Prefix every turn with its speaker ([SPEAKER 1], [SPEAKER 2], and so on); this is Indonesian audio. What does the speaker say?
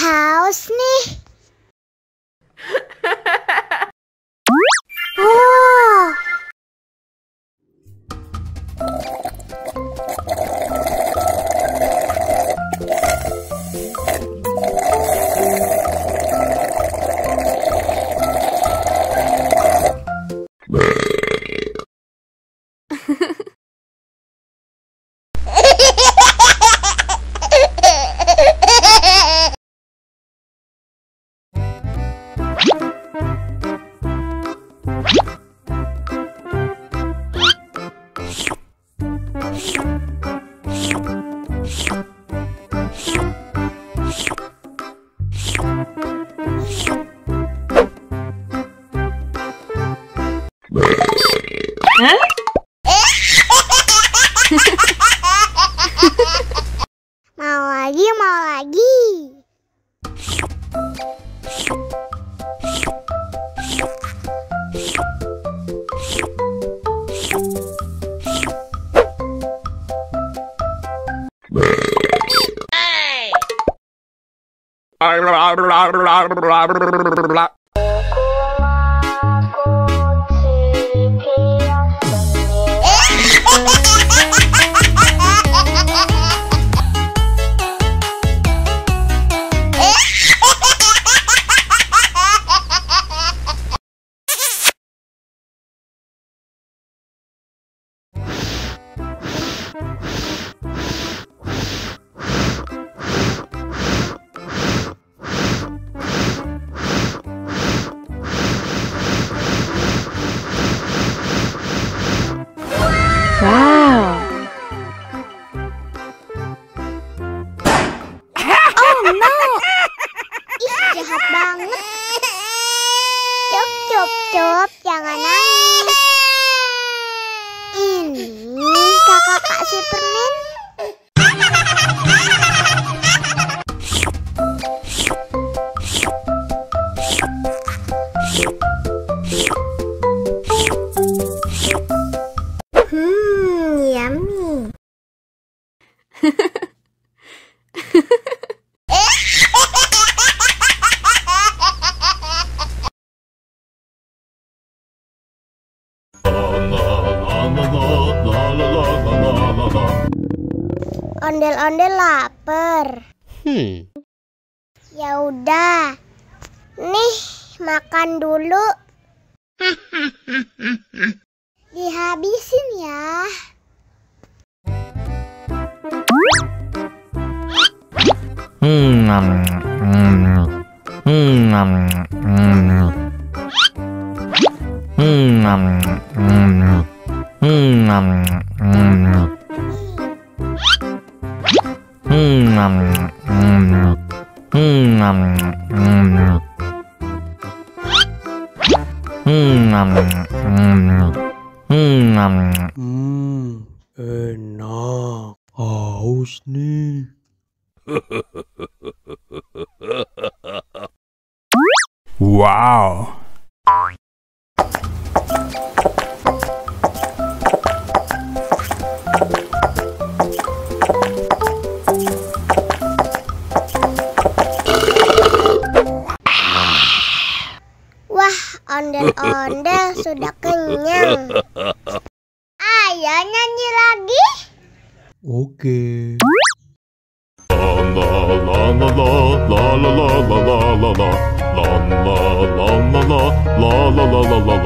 [SPEAKER 1] Haus nih. Oh. Mau lagi.
[SPEAKER 2] Wow.
[SPEAKER 1] Oh no. Ih, jahat banget. Cup, jangan nangis. Ini kakak kasih permen. Yummy. Ondel-ondel lapar. Ya udah. Nih, makan dulu. Dihabisin ya.
[SPEAKER 3] Enak, haus nih.
[SPEAKER 4] Wow.
[SPEAKER 1] Wah, ondel-ondel sudah kenyang. Ayo nyanyi lagi.
[SPEAKER 3] Oke.
[SPEAKER 4] La la la la la la la la la la la la la la la la.